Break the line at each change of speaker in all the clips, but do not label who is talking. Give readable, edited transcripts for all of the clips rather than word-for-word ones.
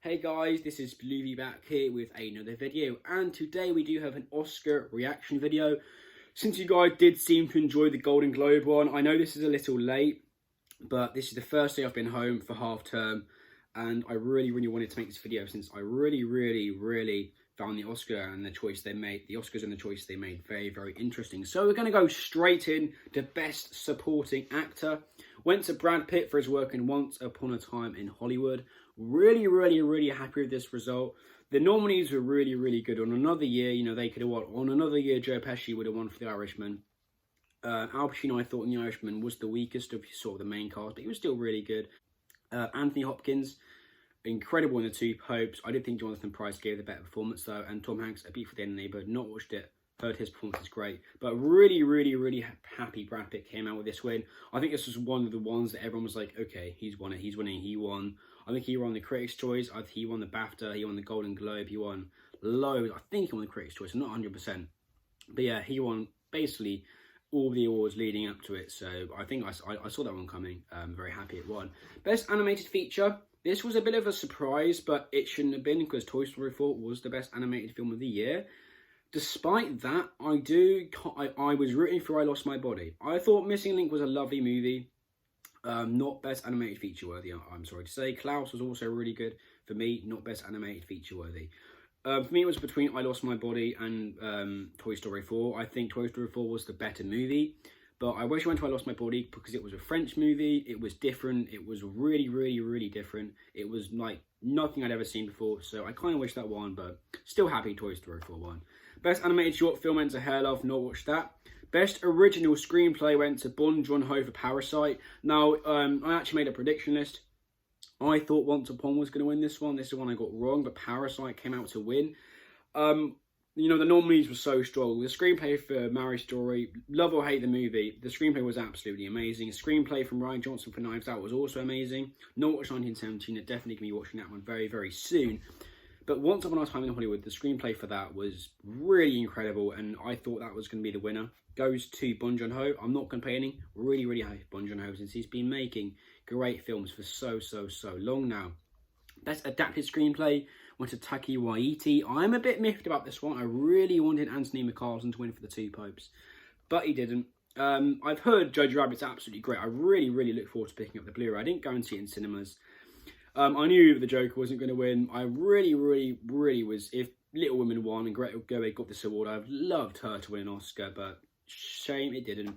Hey guys, this is Bluey back here with another video, and today we do have an Oscar reaction video. Since you guys did seem to enjoy the Golden Globe one, I know this is a little late, but this is the first day I've been home for half term, and I really wanted to make this video since I really found the Oscars and the choice they made very interesting. So we're going to go straight in to Best Supporting Actor. Went to Brad Pitt for his work in Once Upon a Time in Hollywood. Really happy with this result. The nominees were really good. On another year, they could have won. On another year, Joe Pesci would have won for The Irishman. Al Pacino, I thought in The Irishman was the weakest of sort of the main cast, but he was still really good. Anthony Hopkins, incredible in The Two Popes. I did think Jonathan Pryce gave the better performance though, and Tom Hanks, A Beat for the End of the Neighborhood. Not watched it, heard his performance is great, but really happy Brad Pitt came out with this win. I think this was one of the ones that everyone was like, okay, he's won it, he's winning, he won. I think he won the Critics' Choice, I think he won the BAFTA, he won the Golden Globe, he won loads. I think he won the Critics' Choice, I'm not 100%. But yeah, he won basically all the awards leading up to it, so I think I saw that one coming. Very happy it won. Best Animated Feature. This was a bit of a surprise, but it shouldn't have been because Toy Story 4 was the best animated film of the year. Despite that, I was rooting for I Lost My Body. I thought Missing Link was a lovely movie. Not best animated feature worthy, I'm sorry to say. Klaus was also really good for me, not best animated feature worthy. For me, it was between I Lost My Body and Toy Story 4. I think Toy Story 4 was the better movie, but I wish I went to I Lost My Body because it was a French movie. It was different. It was really different. It was like nothing I'd ever seen before, so I kind of wish that won, but still happy Toy Story 4 won. Best Animated Short Film went to Hair Love, not watched that. Best Original Screenplay went to Bong Joon-ho for Parasite. Now, I actually made a prediction list. I thought Once Upon was going to win this one. This is one I got wrong, but Parasite came out to win. The nominees were so strong. The screenplay for Marriage Story, love or hate the movie, the screenplay was absolutely amazing. Screenplay from Rian Johnson for Knives Out was also amazing. Not watched 1917, I'm definitely going to be watching that one very soon. But Once Upon a Time in Hollywood, the screenplay for that was really incredible, and I thought that was going to be the winner. Goes to Bong Joon-ho. I'm not complaining. Really happy for Bong Joon-ho since he's been making great films for so long now. Best Adapted Screenplay went to Taika Waititi. I'm a bit miffed about this one. I really wanted Anthony McCartan to win for The Two Popes, but he didn't. I've heard Jojo Rabbit's absolutely great. I really look forward to picking up the Blu-ray. I didn't go and see it in cinemas. I knew the Joker wasn't going to win. I really was. If Little Women won and Greta Gerwig got this award, I'd loved her to win an Oscar, but shame it didn't.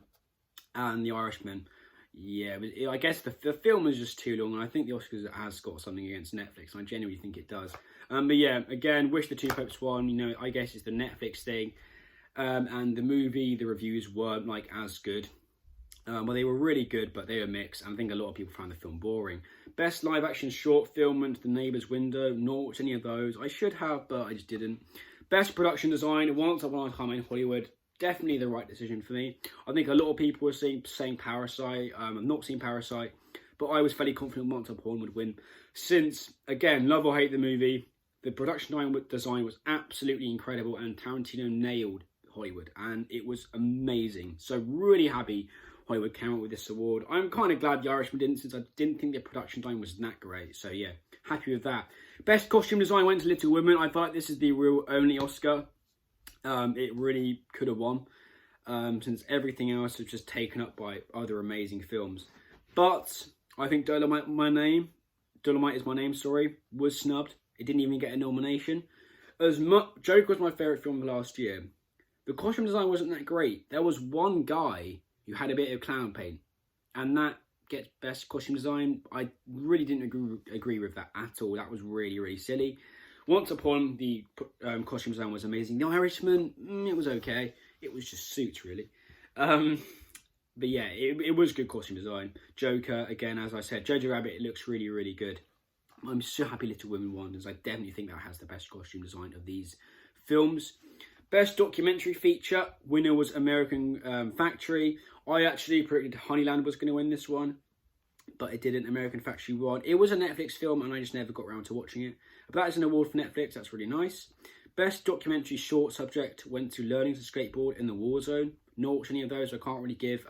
And The Irishman, yeah, I guess the film was just too long, and I think the Oscars has got something against Netflix, and I genuinely think it does. But yeah, again, wish The Two Popes won. I guess it's the Netflix thing. And the movie, the reviews weren't like as good. Well, they were really good, but they were mixed, and I think a lot of people found the film boring. Best live action short film went to The Neighbour's Window. Not watched any of those. I should have, but I just didn't. Best production design, Once Upon a Time in Hollywood. Definitely the right decision for me. I think a lot of people were saying Parasite. I've not seen Parasite, but I was fairly confident Once Upon would win. Since, again, love or hate the movie, the production design was absolutely incredible, and Tarantino nailed Hollywood, and it was amazing. So really happy Hollywood came out with this award. I'm kind of glad The Irishman didn't, since I didn't think the production design was that great. So yeah, happy with that. Best costume design went to Little Women. I thought this is the real only Oscar. It really could have won, since everything else was just taken up by other amazing films. But I think Dolomite is My Name, was snubbed. It didn't even get a nomination. Joker was my favourite film of last year. The costume design wasn't that great. There was one guy who had a bit of clown paint, and that gets best costume design. I really didn't agree with that at all. That was really silly. Once Upon, the costume design was amazing. The Irishman, it was okay. It was just suits, really. But yeah, it was good costume design. Joker, again, as I said, Jojo Rabbit, it looks really good. I'm so happy Little Women won, as I definitely think that has the best costume design of these films. Best documentary feature, winner was American Factory. I actually predicted Honeyland was going to win this one, but it didn't. American Factory won. It was a Netflix film, and I just never got around to watching it. But that is an award for Netflix. That's really nice. Best documentary short subject went to Learning to Skateboard in the War Zone. Not watched any of those. I can't really give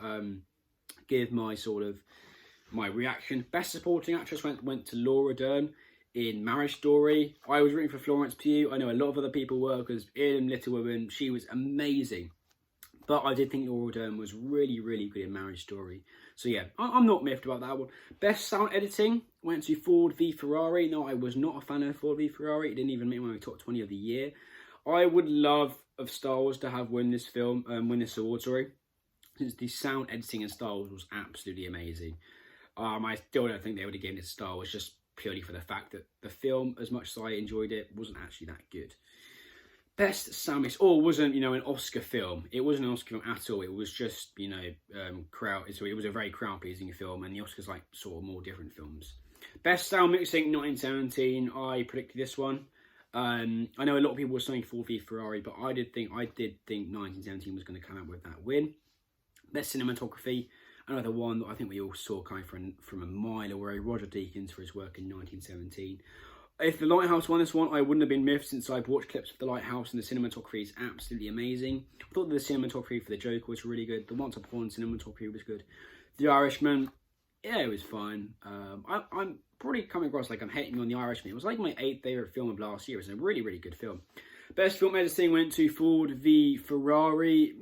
my reaction. Best supporting actress went to Laura Dern in Marriage Story. I was rooting for Florence Pugh. I know a lot of other people were, because in Little Women, she was amazing. But I did think Laura Dern was really, really good in Marriage Story. So yeah, I'm not miffed about that one. Best sound editing went to Ford v Ferrari. No, I was not a fan of Ford v Ferrari. It didn't even make my top 20 of the year. I would love of Star Wars to have win this award, sorry. Since the sound editing in Star Wars was absolutely amazing. I still don't think they would have given it to Star Wars, just purely for the fact that the film, as much as I enjoyed it, wasn't actually that good. Best sound mix, wasn't, an Oscar film. It wasn't an Oscar film at all. It was just, so it was a very crowd-pleasing film, and the Oscars like sort of more different films. Best sound mixing, 1917. I predicted this one. I know a lot of people were saying Ford v Ferrari, but I did think 1917 was going to come out with that win. Best cinematography, another one that I think we all saw coming from a mile away, Roger Deakins for his work in 1917. If The Lighthouse won this one, I wouldn't have been miffed, since I've watched clips of The Lighthouse and the cinematography is absolutely amazing. I thought that the cinematography for The Joker was really good. The Once Upon a cinematography was good. The Irishman, yeah, it was fine. I'm probably coming across like I'm hating on The Irishman. It was like my 8th favourite film of last year. It was a really, really good film. Best film editing went to Ford v Ferrari.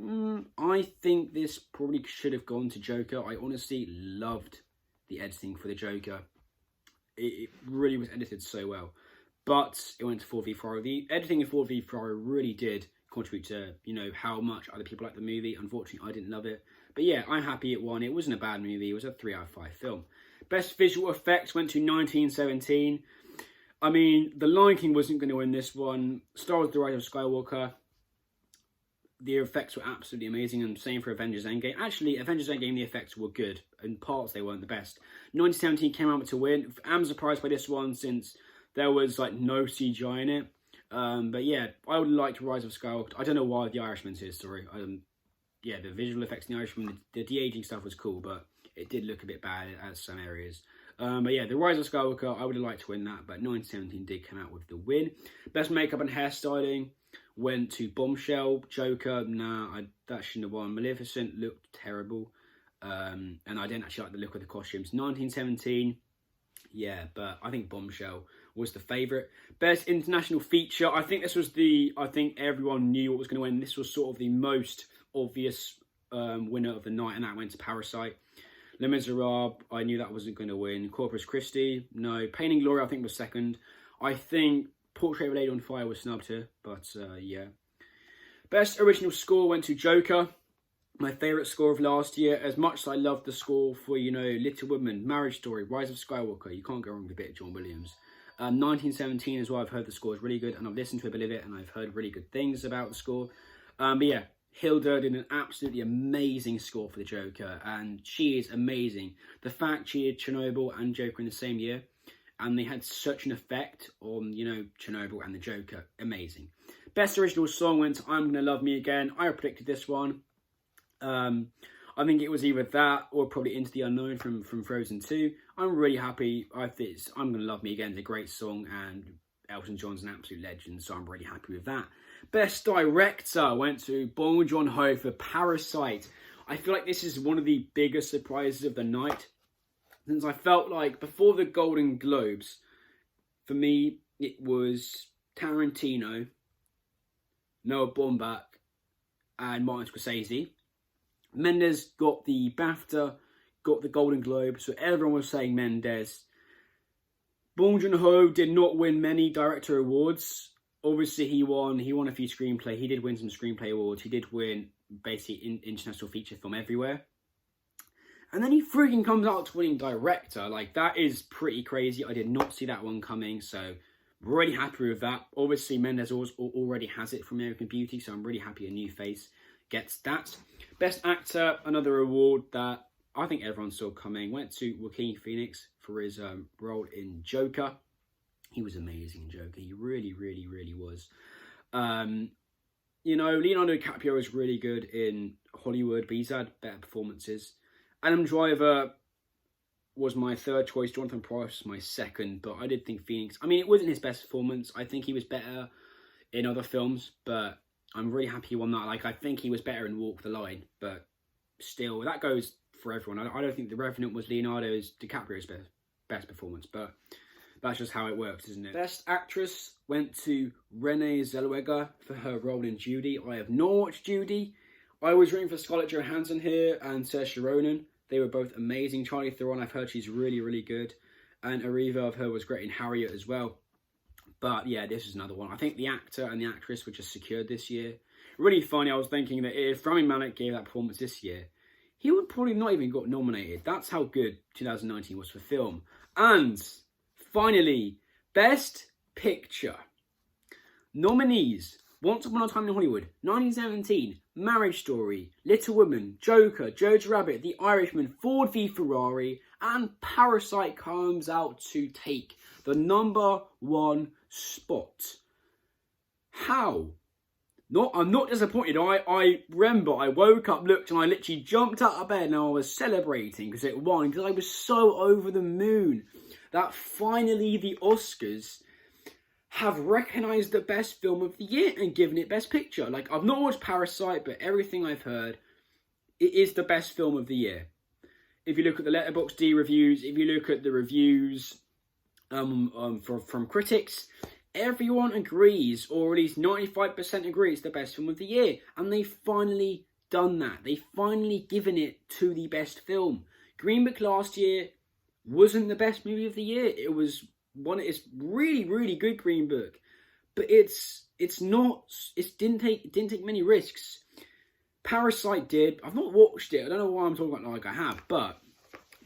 I think this probably should have gone to Joker. I honestly loved the editing for The Joker. It really was edited so well. But it went to Ford v Ferrari. The editing of Ford v Ferrari really did contribute to, how much other people liked the movie. Unfortunately, I didn't love it. But yeah, I'm happy it won. It wasn't a bad movie. It was a 3 out of 5 film. Best visual effects went to 1917. I mean, The Lion King wasn't going to win this one. Star Wars: The Rise of Skywalker. The effects were absolutely amazing, and same for Avengers Endgame. Actually, Avengers Endgame, the effects were good. In parts, they weren't the best. 1917 came out to win. I'm surprised by this one, since there was like no CGI in it. But yeah, I would like Rise of Skywalker. I don't know why The Irishman's here, sorry. Yeah, the visual effects in The Irishman, the de-aging stuff was cool, but it did look a bit bad at some areas. But yeah, The Rise of Skywalker, I would have liked to win that, but 1917 did come out with the win. Best makeup and hairstyling went to Bombshell. Joker, nah, that shouldn't have won. Maleficent looked terrible, and I didn't actually like the look of the costumes. 1917, yeah, but I think Bombshell was the favourite. Best international feature, I think everyone knew what was going to win. This was sort of the most obvious winner of the night, and that went to Parasite. Les Miserables, I knew that wasn't going to win. Corpus Christi, no. Pain and Glory, I think, was second. I think Portrait of a Lady on Fire was snubbed here, but yeah. Best original score went to Joker. My favourite score of last year. As much as I loved the score for, Little Women, Marriage Story, Rise of Skywalker, you can't go wrong with a bit of John Williams. 1917 as well, I've heard the score is really good, and I've listened to a bit of it, and I've heard really good things about the score. But yeah, Hilda did an absolutely amazing score for the Joker, and she is amazing. The fact she did Chernobyl and Joker in the same year, and they had such an effect on, Chernobyl and the Joker, amazing. Best original song went to I'm Gonna Love Me Again. I predicted this one. I think it was either that or probably Into the Unknown from Frozen 2. I'm really happy. I think I'm Gonna Love Me Again is a great song, and Elton John's an absolute legend, so I'm really happy with that. Best Director went to Bong Joon-ho for Parasite. I feel like this is one of the biggest surprises of the night, since I felt like before the Golden Globes, for me, it was Tarantino, Noah Baumbach, and Martin Scorsese. Mendes got the BAFTA, got the Golden Globe, so everyone was saying Mendes. Bong Joon-ho did not win many director awards. Obviously, he won a few screenplay. He did win some screenplay awards. He did win basically international feature film everywhere. And then he freaking comes out to winning director. Like, that is pretty crazy. I did not see that one coming, so really happy with that. Obviously, Mendes already has it from American Beauty, so I'm really happy a new face gets that. Best Actor, another award that I think everyone saw coming, went to Joaquin Phoenix for his role in Joker. He was amazing in Joker. He really, really, really was. Leonardo DiCaprio is really good in Hollywood, but he's had better performances. Adam Driver was my third choice. Jonathan Pryce was my second, but I did think Phoenix... I mean, it wasn't his best performance. I think he was better in other films, but I'm really happy he won that. Like, I think he was better in Walk the Line, but still, that goes for everyone. I don't think The Revenant was Leonardo DiCaprio's best performance, but that's just how it works, isn't it? Best Actress went to Renee Zellweger for her role in Judy. I have not watched Judy. I was rooting for Scarlett Johansson here and Saoirse Ronan. They were both amazing. Charlize Theron, I've heard she's really, really good. And Arriva of her was great in Harriet as well. But yeah, this is another one. I think the actor and the actress were just secured this year. Really funny, I was thinking that if Rami Malek gave that performance this year, he would probably not even got nominated. That's how good 2019 was for film. And finally, Best Picture. Nominees: Once Upon a Time in Hollywood, 1917, Marriage Story, Little Women, Joker, Jojo Rabbit, The Irishman, Ford v Ferrari, and Parasite comes out to take the #1 spot. How? I'm not disappointed. I remember I woke up, looked, and I literally jumped out of bed and I was celebrating because it won, because I was so over the moon that finally the Oscars have recognised the best film of the year and given it Best Picture. Like, I've not watched Parasite, but everything I've heard, it is the best film of the year. If you look at the Letterboxd reviews, if you look at the reviews from critics, everyone agrees, or at least 95% agree it's the best film of the year. And they've finally done that. They've finally given it to the best film. Green Book last year wasn't the best movie of the year. It was it's really, really good, Green Book. But it didn't take many risks. Parasite did. I've not watched it. I don't know why I'm talking about it like I have, but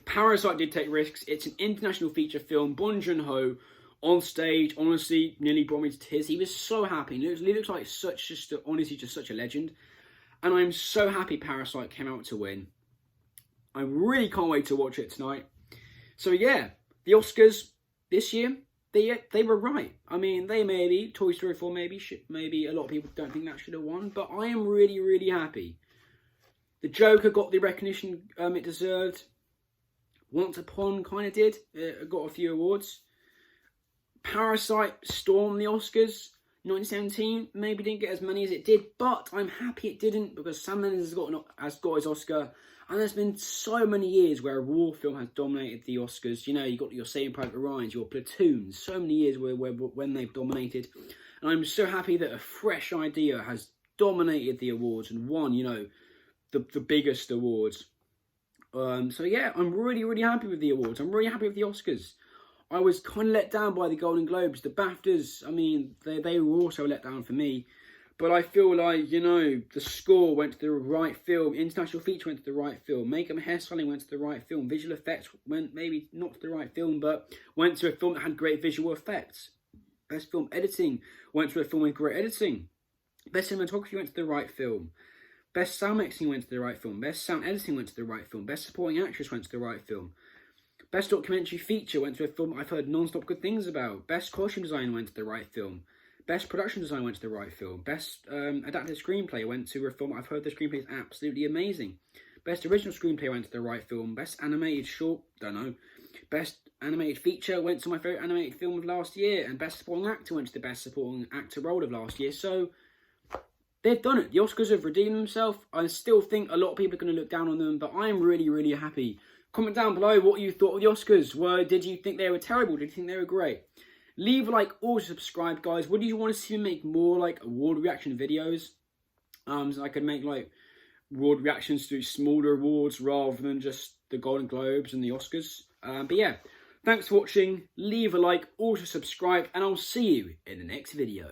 Parasite did take risks. It's an international feature film. Bong Joon-ho on stage, honestly, nearly brought me to tears. He was so happy. He looks like just such a legend. And I'm so happy Parasite came out to win. I really can't wait to watch it tonight. So yeah, the Oscars this year, they were right. I mean, Toy Story 4 maybe a lot of people don't think that should have won, but I am really, really happy. The Joker got the recognition it deserved. Once Upon kind of did. It got a few awards. Parasite stormed the Oscars. 1917 maybe didn't get as many as it did, but I'm happy it didn't, because Sam Mendes has got his Oscar. And there's been so many years where a war film has dominated the Oscars. You know, you got your Saving Private Ryan's, your Platoons. So many years when they've dominated. And I'm so happy that a fresh idea has dominated the awards and won, you know, the biggest awards. So yeah, I'm really, really happy with the awards. I'm really happy with the Oscars. I was kind of let down by the Golden Globes. The BAFTAs, I mean, they were also let down for me. But I feel like, you know, the score went to the right film. International feature went to the right film. Makeup and hairstyling went to the right film. Visual effects went maybe not to the right film, but went to a film that had great visual effects. Best film editing went to a film with great editing. Best cinematography went to the right film. Best sound mixing went to the right film. Best sound editing went to the right film. Best supporting actress went to the right film. Best documentary feature went to a film I've heard non-stop good things about. Best costume design went to the right film. Best production design went to the right film. Best adapted screenplay went to a film I've heard the screenplay is absolutely amazing. Best original screenplay went to the right film. Best animated short, don't know. Best animated feature went to my favourite animated film of last year. And best supporting actor went to the best supporting actor role of last year. So they've done it. The Oscars have redeemed themselves. I still think a lot of people are going to look down on them, but I'm really, really happy. Comment down below what you thought of the Oscars. Did you think they were terrible? Did you think they were great? Leave a like or subscribe, guys. What do you want to see me make more like award reaction videos? So I could make like award reactions to smaller awards rather than just the Golden Globes and the Oscars. But yeah, thanks for watching. Leave a like or subscribe, and I'll see you in the next video.